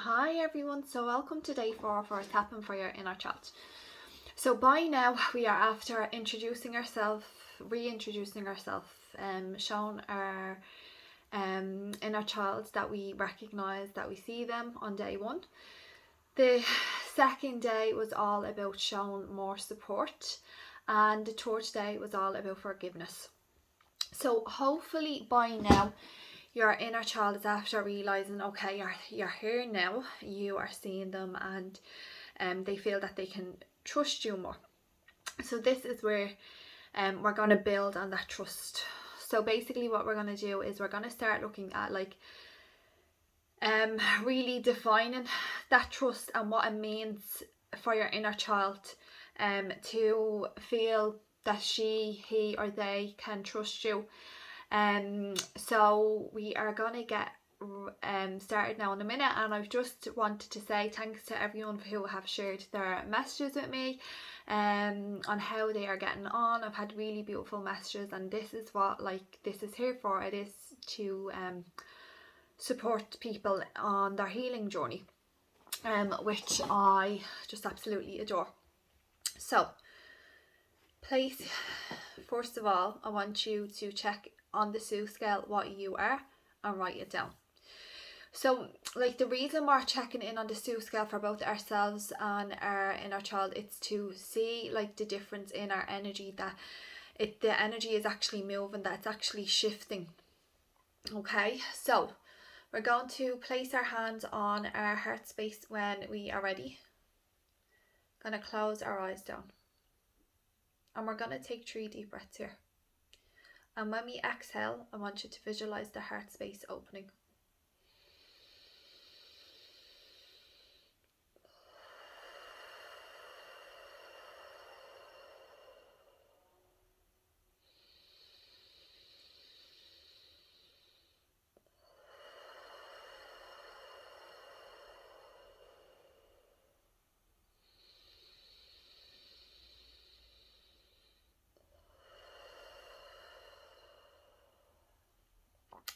Hi everyone, so welcome to day 4 for Tapping for Your Inner Child. So by now we are after introducing ourselves, reintroducing ourselves, showing our inner child that we recognise, that we see them on day 1. The second day was all about showing more support, and the third day was all about forgiveness. So hopefully by now your inner child is after realising, okay, you're here now, you are seeing them, and they feel that they can trust you more. So this is where we're going to build on that trust. So basically what we're going to do is we're going to start looking at really defining that trust and what it means for your inner child to feel that he or they can trust you. So we are going to get started now in a minute, and I've just wanted to say thanks to everyone who have shared their messages with me on how they are getting on. I've had really beautiful messages, and this is what this is here for. It is to support people on their healing journey, which I just absolutely adore. So please, first of all, I want you to check on the Sue scale what you are and write it down. So the reason we're checking in on the Sue scale for both ourselves and our inner child, it's to see the difference in our energy, that the energy is actually moving, that it's actually shifting. Okay, so we're going to place our hands on our heart space when we are ready. Gonna close our eyes down, and we're gonna take 3 deep breaths here. And when we exhale, I want you to visualize the heart space opening.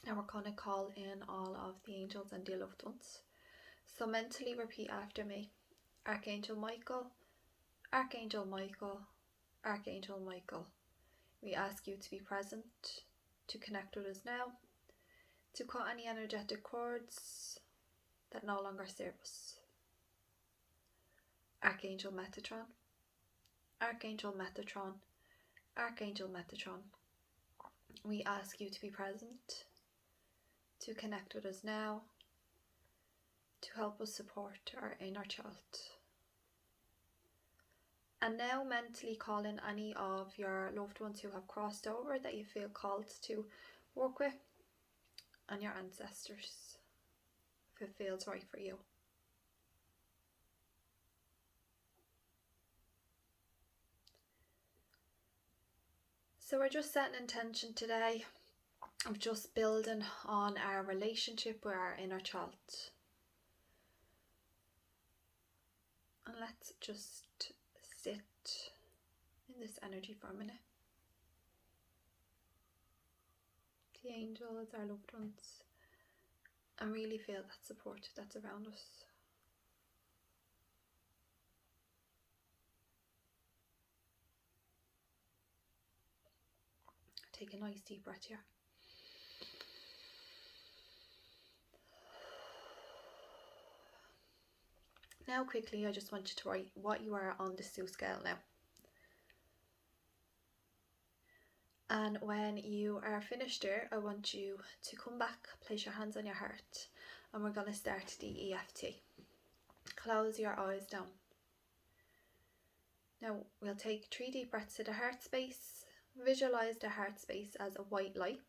Now we're going to call in all of the angels and the loved ones. So mentally repeat after me. Archangel Michael, Archangel Michael, Archangel Michael. We ask you to be present, to connect with us now, to cut any energetic cords that no longer serve us. Archangel Metatron, Archangel Metatron, Archangel Metatron. We ask you to be present, to connect with us now, to help us support our inner child. And now mentally call in any of your loved ones who have crossed over that you feel called to work with, and your ancestors, if it feels right for you. So we're just setting intention today of just building on our relationship with our inner child. And let's just sit in this energy for a minute. The angels, our loved ones, and really feel that support that's around us. Take a nice deep breath here. Now quickly, I just want you to write what you are on the Sue scale now. And when you are finished there, I want you to come back, place your hands on your heart, and we're going to start the EFT. Close your eyes down. Now we'll take 3 deep breaths to the heart space. Visualize the heart space as a white light.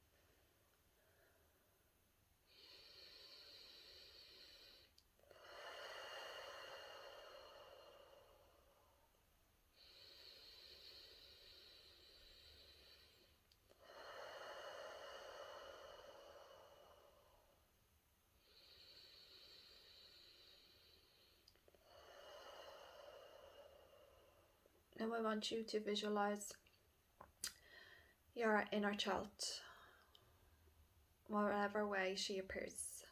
Now I want you to visualize your inner child, whatever way she appears.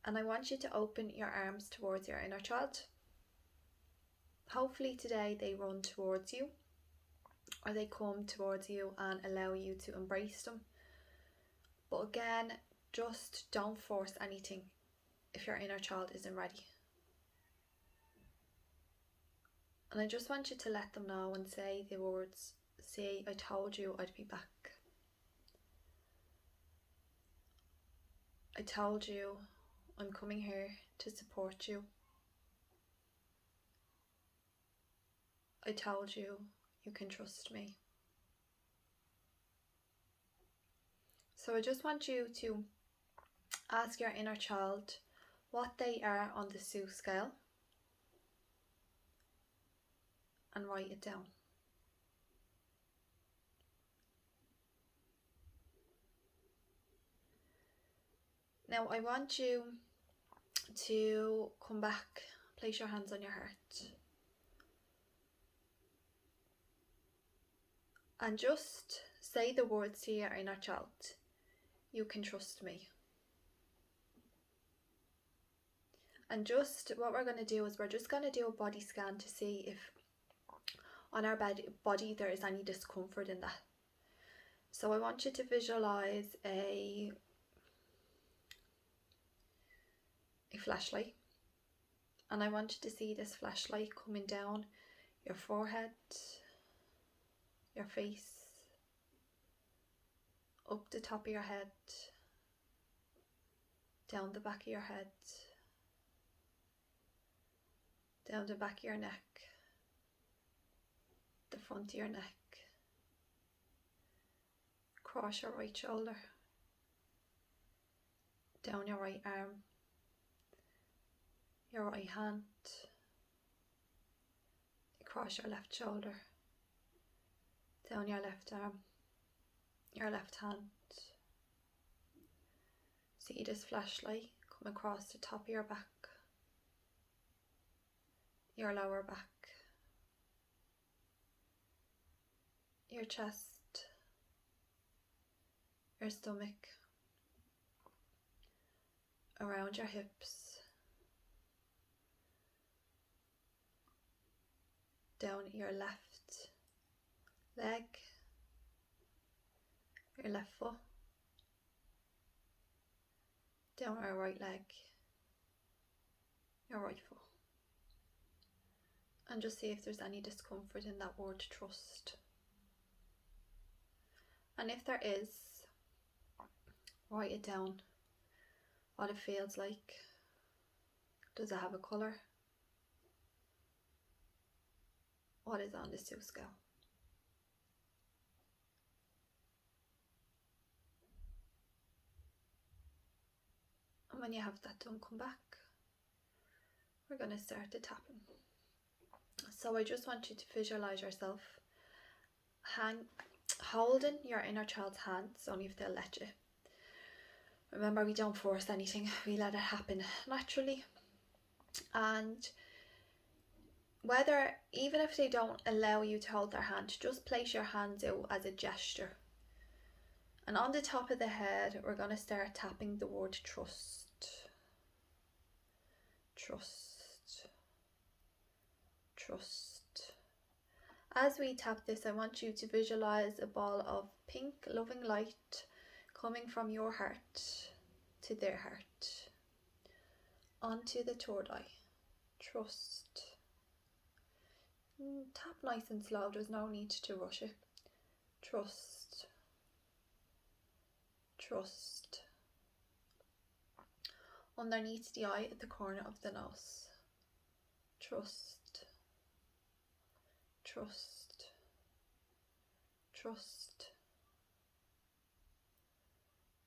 And I want you to open your arms towards your inner child. Hopefully today they run towards you, or they come towards you and allow you to embrace them. But again, just don't force anything if your inner child isn't ready. And I just want you to let them know and say the words, say, I told you I'd be back. I told you I'm coming here to support you. I told you you can trust me. So I just want you to ask your inner child what they are on the Sue scale and write it down. Now I want you to come back, place your hands on your heart, and just say the words to your inner child. You can trust me. And just what we're going to do is we're just going to do a body scan to see if on our body there is any discomfort in that. So I want you to visualize a flashlight, and I want you to see this flashlight coming down your forehead, your face, up the top of your head, down the back of your head, down the back of your neck, the front of your neck, across your right shoulder, down your right arm, your right hand, across your left shoulder, down your left arm, your left hand. See this flashlight come across the top of your back, your lower back, your chest, your stomach, around your hips, down your left leg, your left foot, down your right leg, your right foot. And just see if there's any discomfort in that word trust. And if there is, write it down. What it feels like. Does it have a colour? What is on the Sue scale? And when you have that done, come back. We're going to start the tapping. So I just want you to visualise yourself holding your inner child's hands, only if they'll let you. Remember, we don't force anything, we let it happen naturally. And whether, even if they don't allow you to hold their hand, just place your hands out as a gesture. And on the top of the head, we're going to start tapping the word trust. Trust. Trust. As we tap this, I want you to visualize a ball of pink loving light coming from your heart to their heart, onto the third eye. Trust. Tap nice and slow, there's no need to rush it. Trust. Trust. Underneath the eye at the corner of the nose. Trust. Trust. Trust.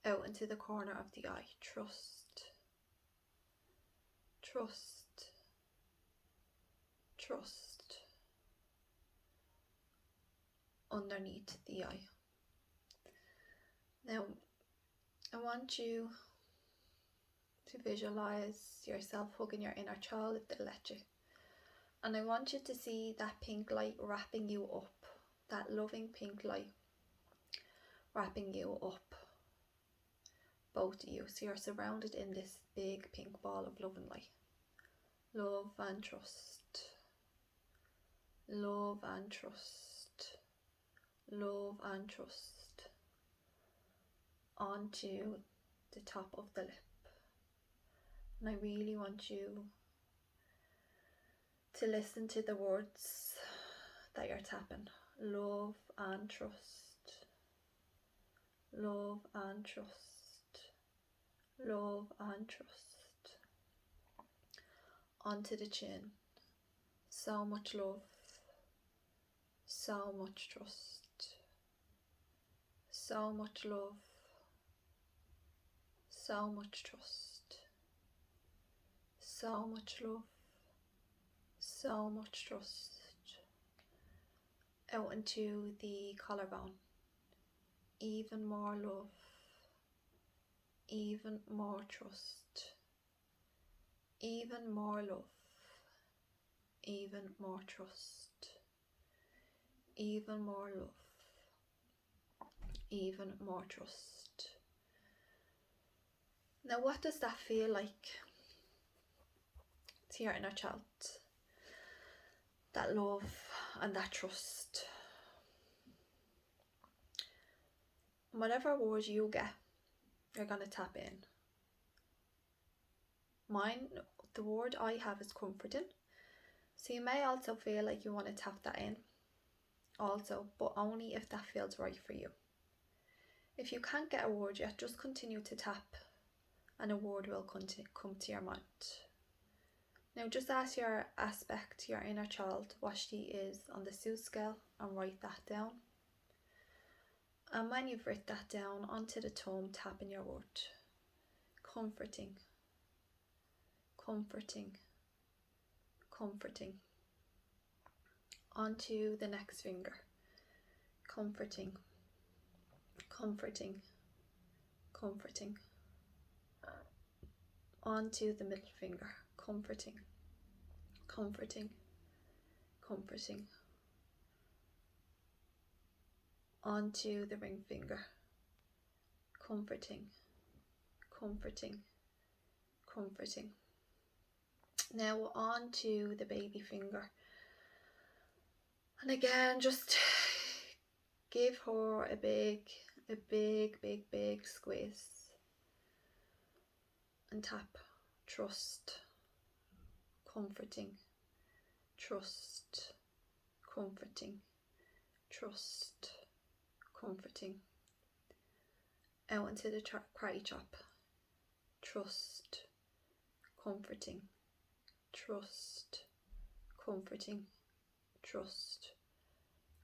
Out into the corner of the eye. Trust. Trust. Trust. Underneath the eye. Now, I want you to visualize yourself hugging your inner child if they'll let you. And I want you to see that pink light wrapping you up, that loving pink light wrapping you up, both of you. So you're surrounded in this big pink ball of love and light. Love and trust. Love and trust. Love and trust. Onto the top of the lip. And I really want you to listen to the words that you're tapping. Love and trust. Love and trust. Love and trust. Onto the chin. So much love. So much trust. So much love. So much trust. So much love. So much trust. Out into the collarbone. Even more love. Even more trust. Even more love. Even more trust. Even more love. Even more trust. Now, what does that feel like to your inner child? That love and that trust. Whatever word you get, you're going to tap in. Mine, the word I have is comforting. So you may also feel like you want to tap that in also, but only if that feels right for you. If you can't get a word yet, just continue to tap and a word will come to your mind. Now just ask your aspect, your inner child, what she is on the Sue scale and write that down. And when you've written that down, onto the thumb, tap in your word. Comforting. Comforting. Comforting. Onto the next finger. Comforting. Comforting. Comforting. Onto the middle finger. Comforting. Comforting. Comforting. Onto the ring finger. Comforting. Comforting. Comforting. Now onto the baby finger. And again, just give her a big squeeze. And tap. Trust. Comforting. Trust. Comforting. Trust. Comforting. Out into the karate chop. Trust. Comforting. Trust. Comforting. Trust.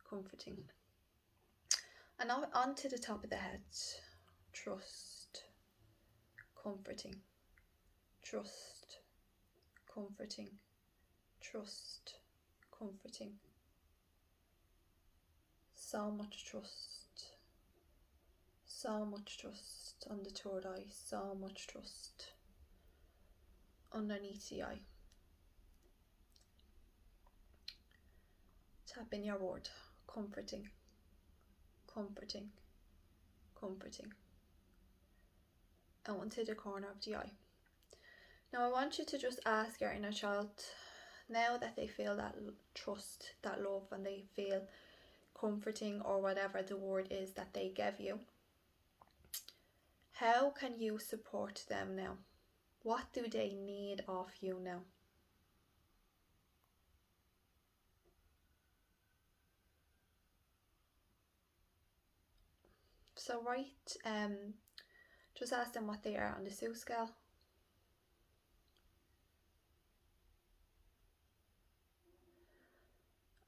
Comforting. And now onto the top of the head. Trust. Comforting. Trust. Comforting. Trust. Comforting. So much trust. So much trust on the third eye. So much trust underneath the eye. Tap in your word. Comforting. Comforting. Comforting. Out into the corner of the eye. Now I want you to just ask your inner child, now that they feel that trust, that love, and they feel comforting or whatever the word is that they gave you, how can you support them now? What do they need of you now? So just ask them what they are on the Sue scale.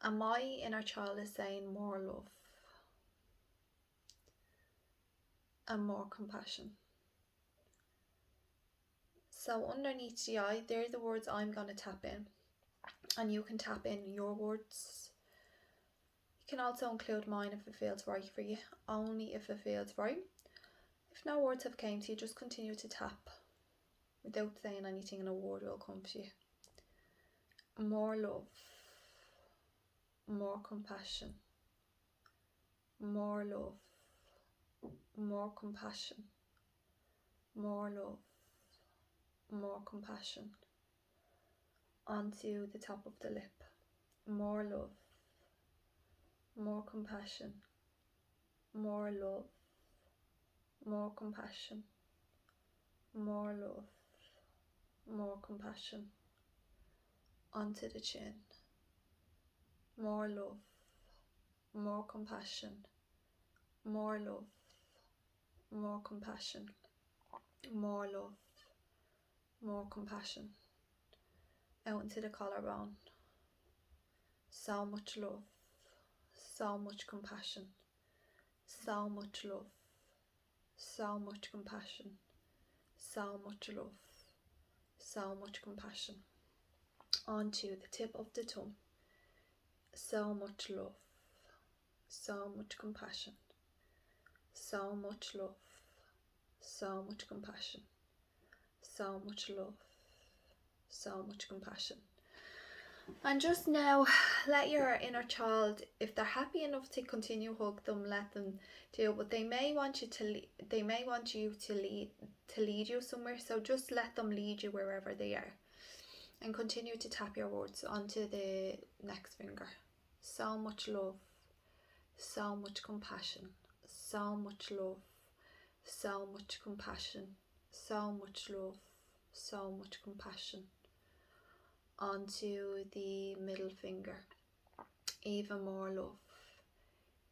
And my inner child is saying more love and more compassion. So underneath the eye, they're the words I'm going to tap in. And you can tap in your words. You can also include mine if it feels right for you. Only if it feels right. If no words have came to you, just continue to tap without saying anything and a word will come to you. More love. More compassion. More love. More compassion. more love, more compassion. Onto the top of the lip, more love, more compassion, more love, more compassion, more love, more compassion. Onto the chin, more love, more compassion, more love, more compassion, more love, more compassion. Out into the collarbone, so much love, so much compassion, so much love, so much compassion, so much love, so much compassion. Onto the tip of the tongue, so much love, so much compassion, so much love, so much compassion, so much love, so much compassion. And just now, let your inner child, if they're happy enough to continue, hug them, let them do. But they may want you to lead you somewhere. So just let them lead you wherever they are, and continue to tap your words onto the next finger. So much love, so much compassion, so much love, so much compassion, so much love, so much compassion. Onto the middle finger, even more love,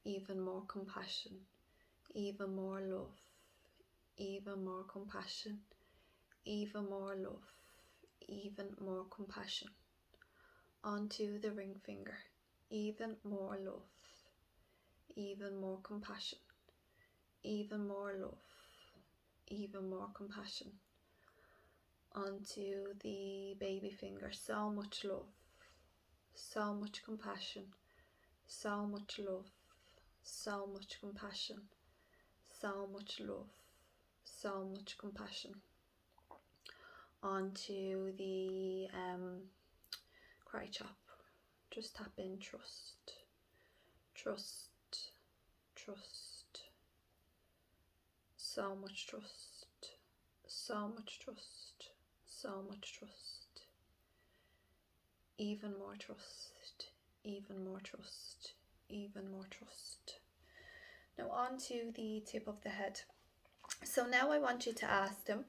even more compassion, even more love, even more compassion, even more love, even more compassion. Onto the ring finger, even more love, even more compassion, even more love, even more compassion. Onto the baby finger, so much love, so much compassion, so much love, so much compassion, so much love, so much compassion. Onto the cry chop, just tap in trust, trust, trust, so much trust, so much trust, so much trust, even more trust, even more trust, even more trust. Now onto the tip of the head. So now I want you to ask them,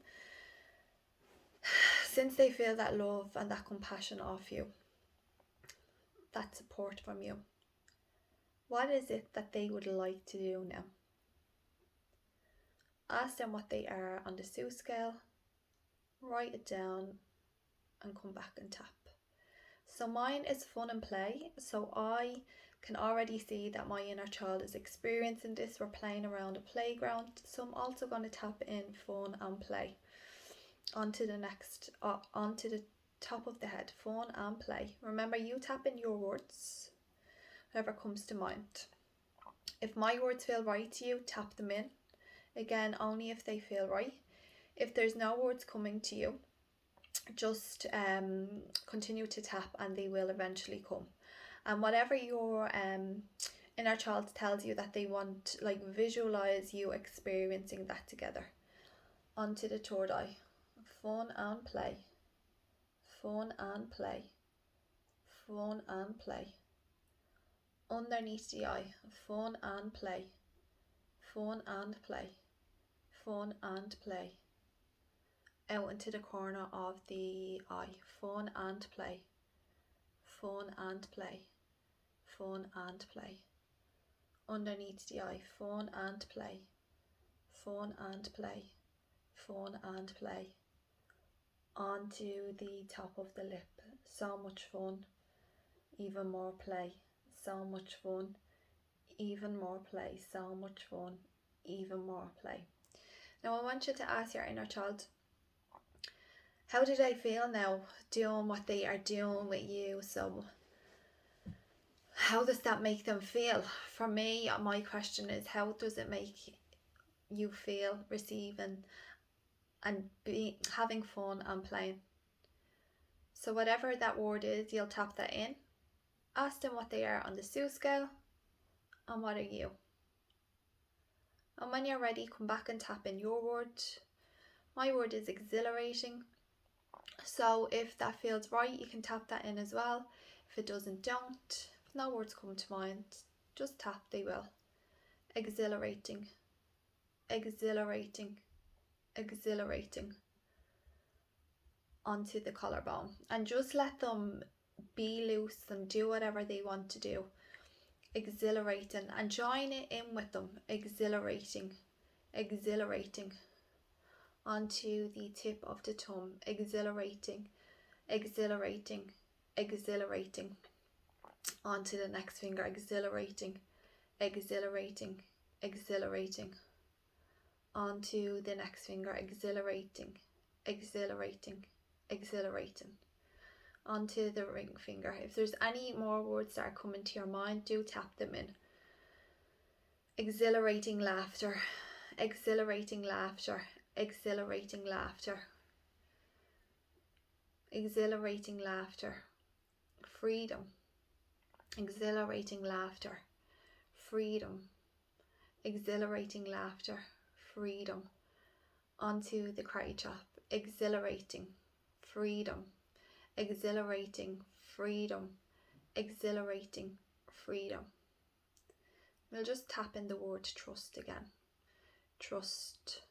since they feel that love and that compassion of you, that support from you, what is it that they would like to do now? Ask them what they are on the Sue scale, write it down and come back and tap. So mine is fun and play, so I can already see that my inner child is experiencing this. We're playing around a playground, so I'm also going to tap in fun and play. Onto the next, onto the top of the head, fun and play. Remember, you tap in your words, whatever comes to mind. If my words feel right to you, tap them in. Again, only if they feel right. If there's no words coming to you, just continue to tap and they will eventually come. And whatever your inner child tells you that they want, like, visualize you experiencing that together. Onto the third eye, fun and play, fun and play, fun and play. Underneath the eye, fun and play, fun and play, fun and play. Out into the corner of the eye, fun and play, fun and play, fun and play. Underneath the eye, fun and play, fun and play, fun and play. Onto the top of the lip, so much fun, even more play, so much fun, even more play, so much fun, even more play. Now I want you to ask your inner child, how do they feel now doing what they are doing with you? So how does that make them feel? For me, my question is, how does it make you feel receiving and having fun and playing? So whatever that word is, you'll tap that in. Ask them what they are on the Sue scale and what are you. And when you're ready, come back and tap in your word. My word is exhilarating. So if that feels right, you can tap that in as well. If it doesn't, don't. If no words come to mind, just tap, they will. Exhilarating, exhilarating, exhilarating onto the collarbone, and just let them be loose and do whatever they want to do. Exhilarating, and join it in with them. Exhilarating, exhilarating onto the tip of the thumb. Exhilarating, exhilarating, exhilarating onto the next finger. Exhilarating, exhilarating, exhilarating onto the next finger. Exhilarating, exhilarating, exhilarating onto the ring finger. If there's any more words that are coming to your mind, do tap them in. Exhilarating laughter, exhilarating laughter, exhilarating laughter, exhilarating laughter, freedom, exhilarating laughter, freedom, exhilarating laughter, freedom onto the karate chop. Exhilarating, freedom, exhilarating, freedom, exhilarating, freedom. We'll just tap in the word trust again. Trust,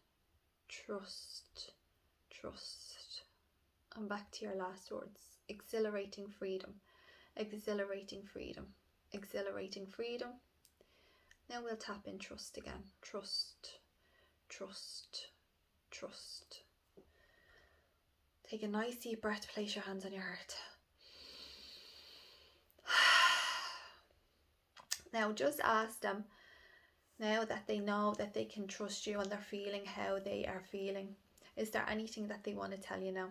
trust, trust. And back to your last words. Exhilarating freedom, exhilarating freedom, exhilarating freedom. Now we'll tap in trust again. Trust, trust, trust. Take a nice deep breath, place your hands on your heart. Now just ask them, now that they know that they can trust you and they're feeling how they are feeling, is there anything that they want to tell you now?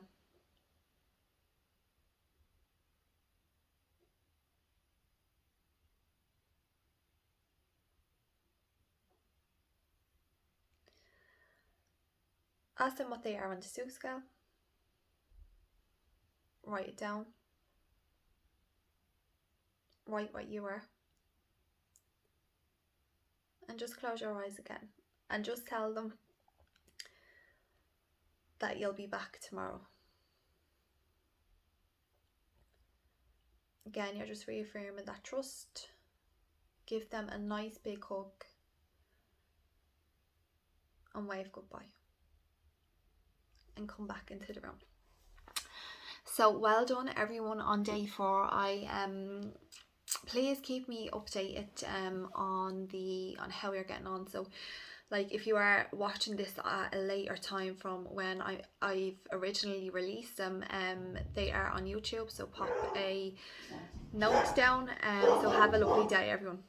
Ask them what they are on the Sue scale. Write it down. Write what you are. And just close your eyes again. And just tell them that you'll be back tomorrow. Again, you're just reaffirming that trust. Give them a nice big hug. And wave goodbye. And come back into the room. So well done everyone on day 4. Please keep me updated on how you're getting on. So like if you are watching this at a later time from when I've originally released them, they are on YouTube, so pop a note down. So have a lovely day everyone.